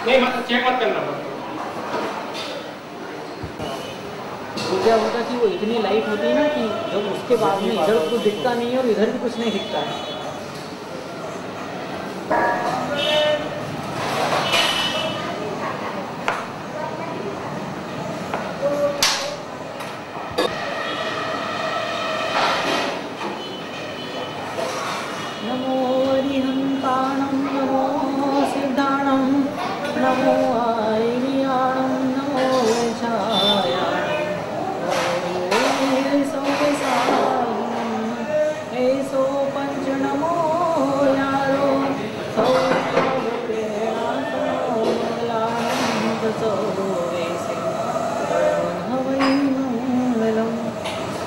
नहीं मतलब चेक मत करना पड़ता। वो क्या होता कि वो इतनी लाइट होती है ना कि जब उसके बाद में इधर कुछ दिखता नहीं है और इधर भी कुछ नहीं दिखता है। नमो हरिहंताणं नमो सिद्धाणं नमो आर्याणं नमो छायाणं ऐसो पंच नमो यारो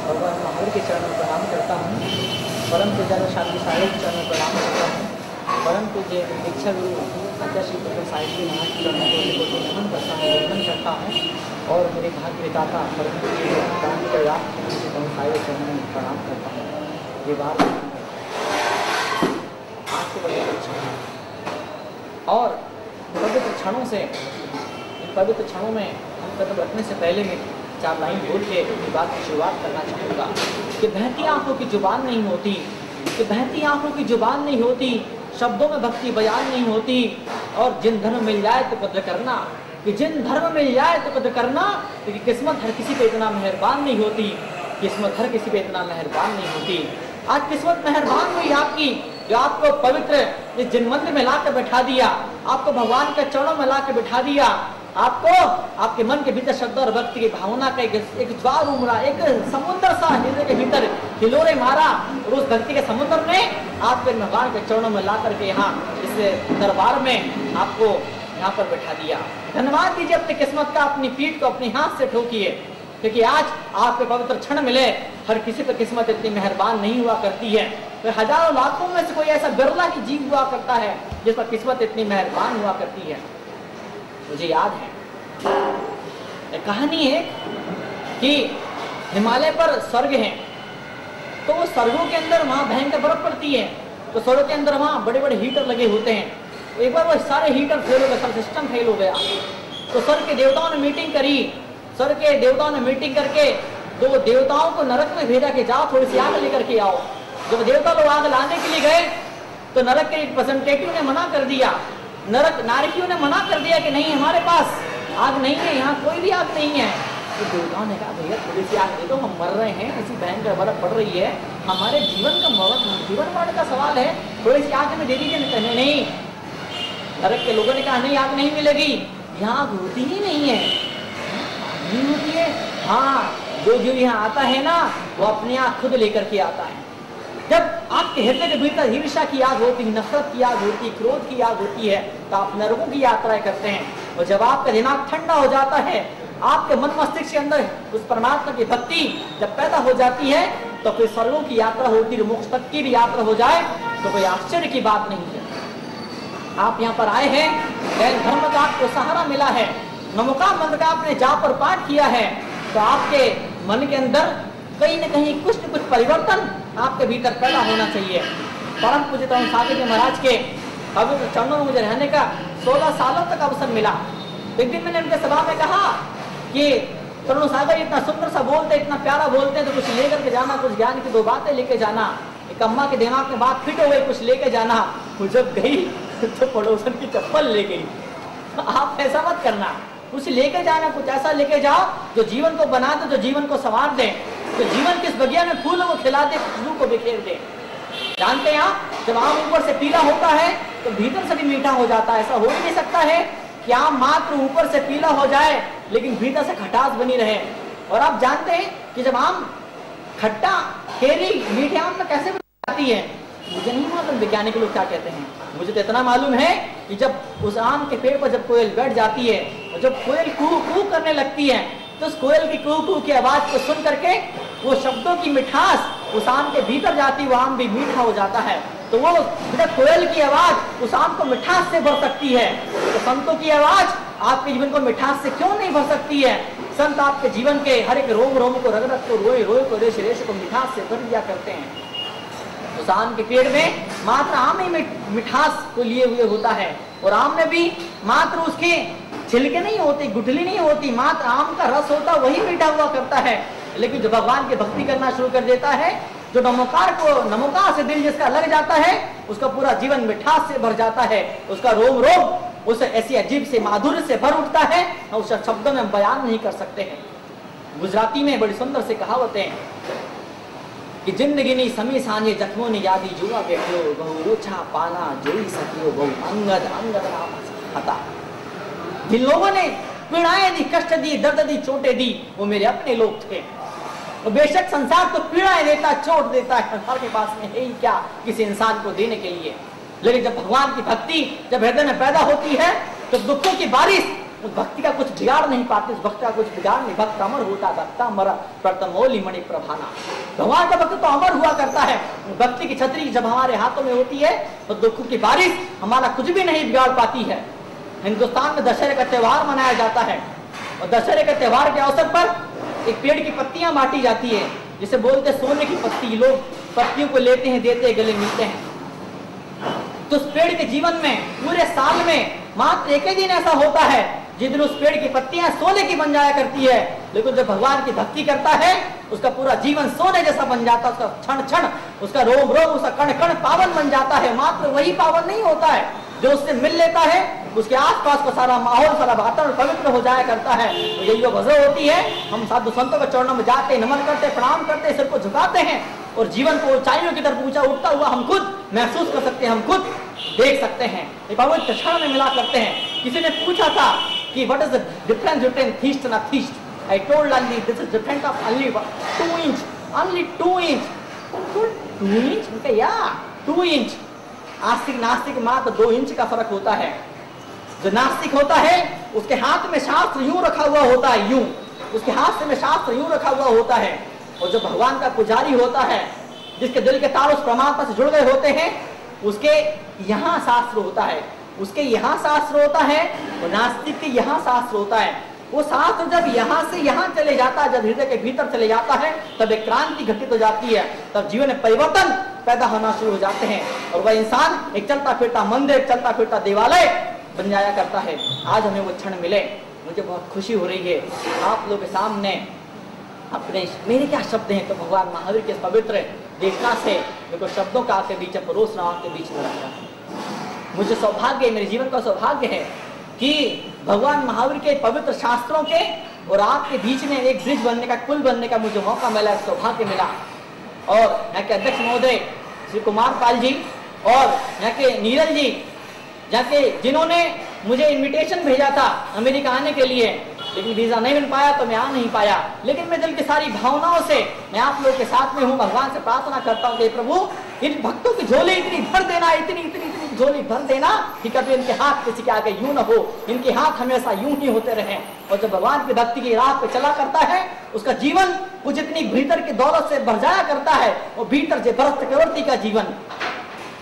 भगवान महावीर के चरणों में प्रणाम करता हूँ। परम पूज्य शांति साहिब के चरणों में प्रणाम करता हूँ। परम पूज्य दीक्षा गुरु आचार्य श्री प्रकाश साहिब जी महाराज के चरणों को नमन करता हूँ, वंदन करता हूँ। और मेरे भाग्य विधाता परम पूज्य शांति साहिब के चरणों में प्रणाम करता हूँ। ये बात आज के पवित्र क्षण और पवित्र क्षणों से, इन पवित्र क्षणों में हम कदम रखने से पहले मैं 4 लाइन बोल के अपनी बात की शुरुआत करना चाहूँगा कि बहती आंखों की जुबान नहीं होती, कि बहती आंखों की जुबान नहीं होती, शब्दों में भक्ति बयान नहीं होती। और जिन धर्म मिल जाए तो कद्र करना, कि जिन धर्म मिल जाए तो कद्र करना, क्योंकि किस्मत हर किसी पे इतना मेहरबान नहीं होती, किस्मत हर किसी पे इतना मेहरबान नहीं होती। आज किस्मत मेहरबान हुई आपकी, जो आपको पवित्र इस जिन मंदिर में ला कर बैठा दिया, आपको भगवान के चरणों में ला कर बैठा दिया, आपको आपके मन के भीतर श्रद्धा और भक्ति की भावना का एक ज्वार उमड़ा, एक समुद्र सा हृदय के भीतर हिलोरे मारा। और उस भक्ति के समुद्र में आपके भगवान के चरणों में ला करके यहाँ इस दरबार में आपको यहाँ पर बैठा दिया। धन्यवाद दीजिए अपनी किस्मत का, अपनी पीठ को अपने हाथ से ठोकिए, क्योंकि आज आपके पवित्र क्षण मिले। हर किसी पर किस्मत इतनी मेहरबान नहीं हुआ करती है, तो हजारों लाखों में से कोई ऐसा बिरला ही जीव हुआ करता है जिस पर किस्मत इतनी मेहरबान हुआ करती है। मुझे याद है एक कहानी है कि हिमालय पर स्वर्ग है, तो वो स्वर्गों के अंदर वहाँ भयंकर बर्फ पड़ती है, तो स्वर्ग के अंदर वहाँ बड़े बड़े हीटर लगे होते हैं। एक बार वो सारे हीटर फेल हो गए, सारा सिस्टम फेल हो गया। तो स्वर्ग के देवताओं ने मीटिंग करी, स्वर्ग के देवताओं ने मीटिंग करके 2 देवताओं को नरक में भेजा कि जाओ थोड़ी सी आग लेकर के आओ। जब देवता लोग आग लाने के लिए गए तो नरक के रिप्रेजेंटेटिव ने मना कर दिया, नरक नारकियों ने मना कर दिया कि नहीं हमारे पास आग नहीं है, यहाँ कोई भी आग नहीं है। तो देवताओं ने कहा भैया थोड़ी सी आग दे दो, हम मर रहे हैं, ऐसी भयंकर बर्फ पड़ रही है, हमारे जीवन मरण का सवाल है, थोड़ी सी आग में दे दीजिए। कहने नहीं, नरक के लोगों ने कहा नहीं आग नहीं मिलेगी, यहाँ आग होती ही नहीं है, नहीं होती है। हाँ, जो जीव यहाँ आता है ना वो अपने आप खुद लेकर के आता है। जब आपके हृदय के भीतर ईर्ष्या की आग होती है, नफरत की आग होती है, क्रोध की आग होती है, तो आप नरकों की यात्राएं करते हैं। और जब आपका दिमाग ठंडा हो जाता है, आपके मन मस्तिष्क के अंदर उस परमात्मा की भक्ति जब पैदा हो जाती है, तो फिर स्वर्गों की यात्रा होती है, मोक्ष तक की भी यात्रा हो जाए तो कोई आश्चर्य की बात नहीं है। आप यहाँ पर आए हैं, जैन धर्म का आपको सहारा मिला है, नमोका मंत्र का आपने जा पर पाठ किया है, तो आपके मन के अंदर कहीं न कहीं कुछ न कुछ परिवर्तन आपके भीतर पैदा होना चाहिए। परम पूज्य तरुण सागर जी महाराज के पवित्र चरणों में मुझे रहने का 16 सालों तक अवसर मिला। एक दिन मैंने उनके सभा में कहा कि तरुण सागर इतना सुंदर सा बोलते, इतना प्यारा बोलते हैं, तो कुछ लेकर के जाना, कुछ ज्ञान की 2 बातें लेके जाना। एक अम्मा के दिमाग में बात फिट हो गई, कुछ लेके जाना। वो जब गई तो पड़ोसन की चप्पल ले गई। आप ऐसा मत करना, कुछ लेके जाना, कुछ ऐसा लेके जाओ जो जीवन को बना दे, जो जीवन को संवार दे, तो जीवन किस बगिया में फूलों को खिला दे, खुशबू को बिखेर दे। जानते हैं आप, जब आम ऊपर से पीला होता है तो भीतर से भी मीठा हो जाता है। ऐसा हो ही नहीं सकता है कि आम मात्र ऊपर से पीला हो जाए लेकिन भीतर से खटास बनी रहे। और आप जानते हैं कि जब आम खट्टा केरी मीठे आम में कैसे जाती है, मुझे नहीं मालूम वैज्ञानिक लोग क्या कहते हैं, मुझे तो इतना मालूम है कि जब उस आम के पेड़ पर जब कोयल बैठ जाती है और जब कोयल कू कू करने लगती है, तो उस कोयल की कू कू की आवाज को सुन करके वो शब्दों की मिठास उस आम के भीतर जाती है, वो आम भी मीठा हो जाता है। तो वो कोयल की आवाज उस आम को मिठास से भर सकती है, तो संतों की आवाज आपके जीवन को मिठास से क्यों नहीं भर सकती है। संत आपके जीवन के हर एक रोम रोम को, रग रग को, रोए रोए को, रेश रेश को मिठास से भर दिया करते हैं। उस आम के पेड़ में मात्र आम ही मिठास को लिए हुए होता है, और आम में भी मात्र उसके छिलके नहीं होते, गुठली नहीं होती, मात्र आम का रस होता, वही मीठा हुआ करता है। लेकिन जो भगवान की भक्ति करना शुरू कर देता है, जो नमोकार से दिल जिसका लग जाता है, उसका पूरा जीवन मिठास से भर जाता है, उसका रोम रोम उसे ऐसी अजीब से माधुर्य से भर उठता है, हम उसे शब्दों में बयान नहीं कर सकते हैं। गुजराती में बड़ी सुंदर से कहावतें हैं कि जिंदगीनी समी साने जख्मों ने यादी जुआ बैठो, बहु ओछा पाना जोई सकियो, बहु अंगद अंगद हता। जिन लोगों ने पीड़ाएं दी, कष्ट दी, दर्द दी, चोटें दी, वो मेरे अपने लोग थे। और बेशक संसार तो पीड़ाएं देता, चोट देता है, संसार के पास में है ही क्या किसी इंसान को देने के लिए। लेकिन जब भगवान की भक्ति जब हृदय में पैदा होती है, तो दुखों की बारिश उस भक्ति का कुछ बिगाड़ नहीं पाती, उस भक्त का कुछ बिगाड़ नहीं। भक्त अमर होता, भक्ता मरा प्रतमोली मणि प्रभाना। भगवान का भक्त तो अमर हुआ करता है। भक्ति की छतरी जब हमारे हाथों में होती है, तो दुखों की बारिश हमारा कुछ भी नहीं बिगाड़ पाती है। हिंदुस्तान में दशहरे का त्योहार मनाया जाता है, और दशहरे के त्योहार के अवसर पर एक पेड़ की पत्तियां बांटी जाती है, जिसे बोलते सोने की पत्ती। लोग पत्तियों को लेते हैं, देते हैं, गले मिलते हैं। तो उस पेड़ के जीवन में पूरे साल में मात्र एक ही दिन ऐसा होता है जिस दिन उस पेड़ की पत्तियां सोने की बन जाया करती है। लेकिन जब भगवान की भक्ति करता है, उसका पूरा जीवन सोने जैसा बन जाता है, उसका क्षण क्षण, उसका रोम रोम, उसका कण कण पावन बन जाता है। मात्र वही पावन नहीं होता है जो उससे मिल लेता है, उसके आसपास का सारा माहौल, सारा वातावरण पवित्र हो जाया करता है। तो यही जो वजह होती है, हम साधु संतों के चरणों में जाते, नमन करते, प्रणाम करते, सिर को झुकाते हैं, और जीवन को ऊंचाइयों की तरफ ऊंचा उठता हुआ हम खुद महसूस कर सकते हैं, हम खुद देख सकते हैं। ये पवित्र क्षण में मिला करते हैं। किसी ने पूछा था कि what is the difference between theist and atheist? I told only this is different of only 2 inch, only 2 inch. 2 inch? या 2 इंच। आस्तिक नास्तिक मात्र 2 इंच का फर्क होता है। जो नास्तिक होता है, उसके हाथ में शास्त्र यूं रखा हुआ होता है, यूं उसके हाथ में शास्त्र यूं रखा हुआ होता है। और जो भगवान का पुजारी होता है, जिसके दिल के तार उस परमात्मा से जुड़ गए होते हैं, उसके यहाँ शास्त्र होता है, उसके यहाँ शास्त्र होता है, और नास्तिक के यहाँ शास्त्र होता है। वो शास्त्र जब यहाँ से यहाँ चले जाता है, जब हृदय के भीतर चले जाता है, तब एक क्रांति घटित हो जाती है, तब जीवन में परिवर्तन पैदा होना शुरू हो जाते हैं, और वह इंसान एक चलता फिरता मंदिर, चलता फिरता देवालय बन जाया करता है। आज हमें वो क्षण मिले, मुझे बहुत खुशी हो रही है आप लोग के सामने अपने मेरे क्या शब्द हैं, तो भगवान महावीर के पवित्र देखना से मेरे को शब्दों का आपके बीच में परोसना, आपके बीच में रखना। मुझे सौभाग्य, मेरे जीवन का सौभाग्य है कि भगवान महावीर के पवित्र शास्त्रों के और आपके बीच में एक ब्रिज बनने का, पुल बनने का मुझे मौका मिला, सौभाग्य मिला। और यहाँ के अध्यक्ष महोदय श्री कुमार पाल जी और यहाँ के नीरज जी, यहाँ के जिन्होंने मुझे इनविटेशन भेजा था अमेरिका आने के लिए, लेकिन वीजा नहीं मिल पाया तो मैं आ नहीं पाया। लेकिन मैं दिल की सारी भावनाओं से मैं आप लोग के साथ में हूँ। भगवान से प्रार्थना करता हूँ कि प्रभु इन भक्तों की झोली इतनी भर देना, इतनी झोली भर देना कि कभी इनके हाथ किसी के आगे यूं न हो, इनके हाथ हमेशा यूं ही होते रहें। और जब भगवान की भक्ति की राह पे चला करता है, उसका जीवन कुछ इतनी भीतर की दौलत से भर जाया करता है, और भीतर से भरत चक्रवर्ती का जीवन,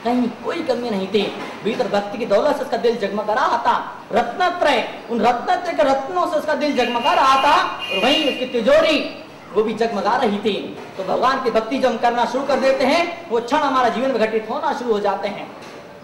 कहीं कोई कमी नहीं थी। भीतर भक्ति की दौलत से उसका दिल जगमगा रहा था। रत्नत्रय, उन रत्नत्रय के रत्नों से उसका दिल जगमगा रहा था, और वहीं उसकी तिजोरी वो भी जगमगा रही थी। तो भगवान की भक्ति जो हम करना शुरू कर देते हैं, वो क्षण हमारा जीवन में घटित होना शुरू हो जाते हैं।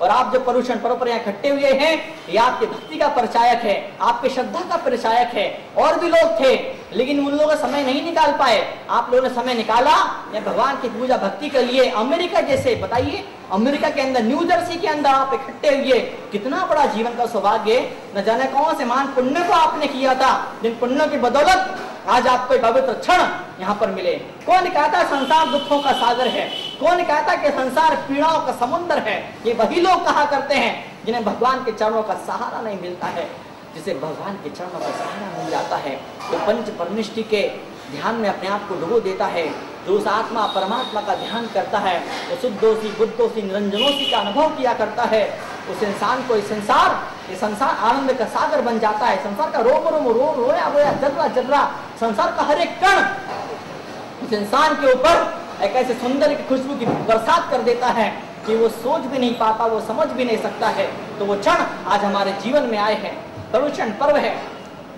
और आप जो परुषण पर्व पर यहाँ इकट्ठे हुए हैं, ये आपकी भक्ति का परिचायक है, आपकी श्रद्धा का परिचायक है। और भी लोग थे, लेकिन उन लोगों समय नहीं निकाल पाए। आप लोगों ने समय निकाला या भगवान की पूजा भक्ति के लिए। अमेरिका जैसे, बताइए, अमेरिका के अंदर, न्यू जर्सी के अंदर आप इकट्ठे हुए, कितना बड़ा जीवन का सौभाग्य। न जाने कौन से महान पुण्य को आपने किया था, जिन पुण्यों की बदौलत आज आपको एक पवित्र क्षण यहाँ पर मिले। कौन कहता संसार दुखों का सागर है, कौन कहता कि संसार पीड़ाओं का समुद्र है। ये वही लोग कहा करते हैं जिन्हें भगवान के चरणों का सहारा नहीं मिलता है। जिसे भगवान के चरणों का सहारा मिल जाता है, वो पंच परनिष्ठि के ध्यान में अपने आप को डुबो देता है। जो उस आत्मा परमात्मा का ध्यान करता है, वो शुद्धोसी बुद्धोसी निरंजनोसी का अनुभव किया करता है। उस इंसान को ये संसार आनंद का सागर बन जाता है। संसार का रोम रोम रोया रोया जर्रा जर्रा, संसार का हर एक कण उस इंसान के ऊपर एक ऐसे सुंदर की खुशबू की बरसात कर देता है कि वो सोच भी नहीं पाता, वो समझ भी नहीं सकता है। तो वो क्षण आज हमारे जीवन में आए हैं। तरुषण पर्व है,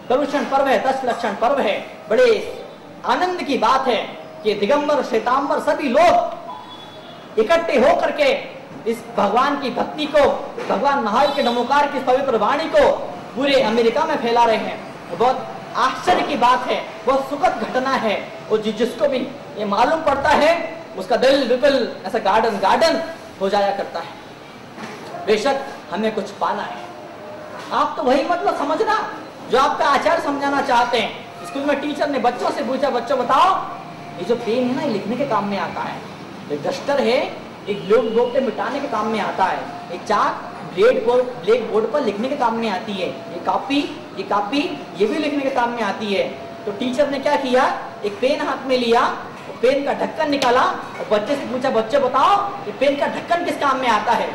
तरुषण पर्व है, 10 लक्षण पर्व है। बड़े आनंद की बात है कि दिगंबर श्वेतांबर सभी लोग इकट्ठे होकर के इस भगवान की भक्ति को, भगवान महावीर के नमोकार की पवित्र वाणी को पूरे अमेरिका में फैला रहे हैं। बहुत आश्चर्य की बात है, बहुत सुखद घटना है। और जिसको भी ये मालूम पड़ता है उसका दिल बिल्कुल ऐसा गार्डन गार्डन हो जाया करता है। बेशक हमें कुछ पाना है, आप तो वही मतलब समझना जो आपका आचार्य समझाना चाहते हैं। स्कूल में टीचर ने बच्चों से पूछा, बच्चों बताओ ये जो पेन है ना, ये लिखने के काम में आता है। एक डस्टर है, एक ब्लैक बोर्ड पे मिटाने के काम में आता है। एक चाक ब्लैक बोर्ड पर लिखने के काम में आती है। ये कापी ये भी लिखने के काम में आती है। तो टीचर ने क्या किया, एक पेन हाथ में लिया, पेन का ढक्कन निकाला और बच्चे से पूछा, बच्चे बताओ ये पेन का ढक्कन किस काम में आता है।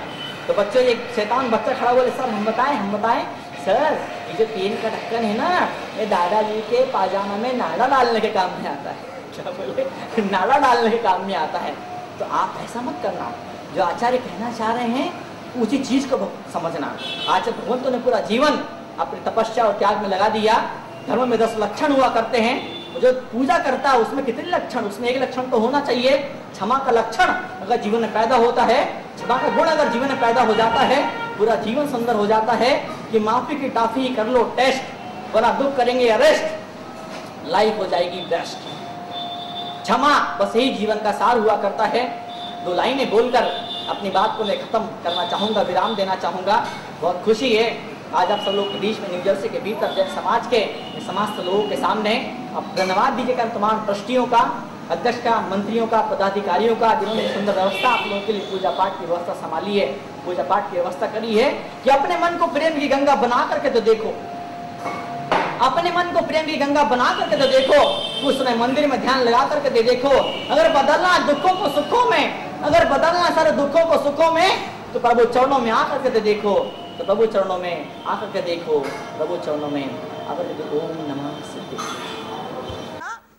तो बच्चे, एक शैतान बच्चा खड़ा बोले, सर हम बताएं सर, ये जो पेन का ढक्कन है ना, ये दादाजी के पाजामा में नाड़ा डालने के काम में आता है। क्या बोले, नाड़ा डालने के काम में आता है। तो आप ऐसा मत करना, जो आचार्य कहना चाह रहे हैं उसी चीज को समझना। आचार्य भगवंतों ने पूरा जीवन अपनी तपस्या और त्याग में लगा दिया। धर्म में 10 लक्षण हुआ करते हैं, जो पूजा करता है उसमें कितने लक्षण, उसमें एक लक्षण तो होना चाहिए, क्षमा का लक्षण अगर जीवन में पैदा होता है, क्षमा का गुण अगर जीवन में पैदा हो जाता है, पूरा जीवन सुंदर हो जाता है। कि माफी की टाफी कर लो टेस्ट, बड़ा दुख करेंगे अरेस्ट, लाइफ हो जाएगी बेस्ट। क्षमा बस यही जीवन का सार हुआ करता है। 2 लाइनें बोलकर अपनी बात को मैं खत्म करना चाहूंगा, विराम देना चाहूंगा। बहुत खुशी है आज आप सब लोग के बीच में, न्यू जर्सी के भीतर जैन समाज के समस्त लोगों के सामने आप धन्यवाद दीजिएगा तमाम ट्रस्टियों का, अध्यक्ष का, मंत्रियों का, पदाधिकारियों का, जिन्होंने सुंदर व्यवस्था आप लोगों के लिए पूजा पाठ की व्यवस्था संभाली है, पूजा पाठ की व्यवस्था करी है। कि अपने मन को प्रेम की गंगा बना करके तो देखो, अपने मन को प्रेम की गंगा बना करके तो देखो, उस समय मंदिर में ध्यान लगा करके दे देखो। अगर बदलना दुखों को सुखों में, अगर बदलना सारे दुखों को सुखों में, तो प्रभु चरणों में आकर के देखो, तो प्रभु चरणों में आकर के देखो, प्रभु चरणों में आकर के देखो। ओम नमः सिद्धेश्वर।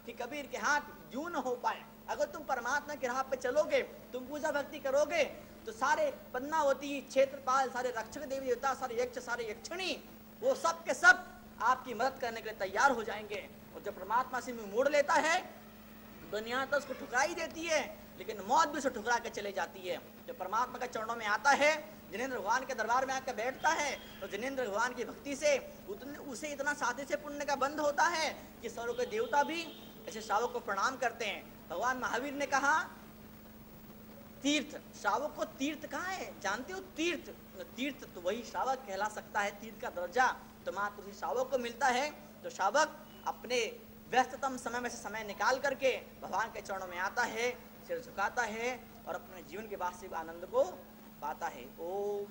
कि कबीर के हाथ यूं न हो पाए। अगर तुम परमात्मा के राह पे चलोगे, तुम पूजा भक्ति करोगे, तो सारे पद्मावती, क्षेत्रपाल, सारे रक्षक देवी देवता, सारे यक्ष, सारे यक्षिणी, वो सब के सब आपकी मदद करने के लिए तैयार हो जाएंगे। और जब परमात्मा से मुंह मोड़ लेता है, दुनिया तो उसको ठुकरा ही देती है, लेकिन मौत भी उसे ठुकरा के चले जाती है। जब परमात्मा के चरणों में आता है, जिनेंद्र भगवान के दरबार में आकर बैठता है, तो जिनेंद्र भगवान की भक्ति से उसे इतना साथी से पुण्य का बंध होता है कि स्वर्ग के देवता भी ऐसे श्रावक को प्रणाम करते हैं। भगवान महावीर ने कहा तीर्थ, श्रावक को तीर्थ कहाँ है जानते हो? तीर्थ तो वही श्रावक कहला सकता है। तीर्थ का दर्जा तो मात्र उसी श्रावक को मिलता है। तो श्रावक अपने व्यस्ततम समय में से समय निकाल करके भगवान के चरणों में आता है, सिर झुकाता है और अपने जीवन के वास्तविक आनंद को पाता है। ओम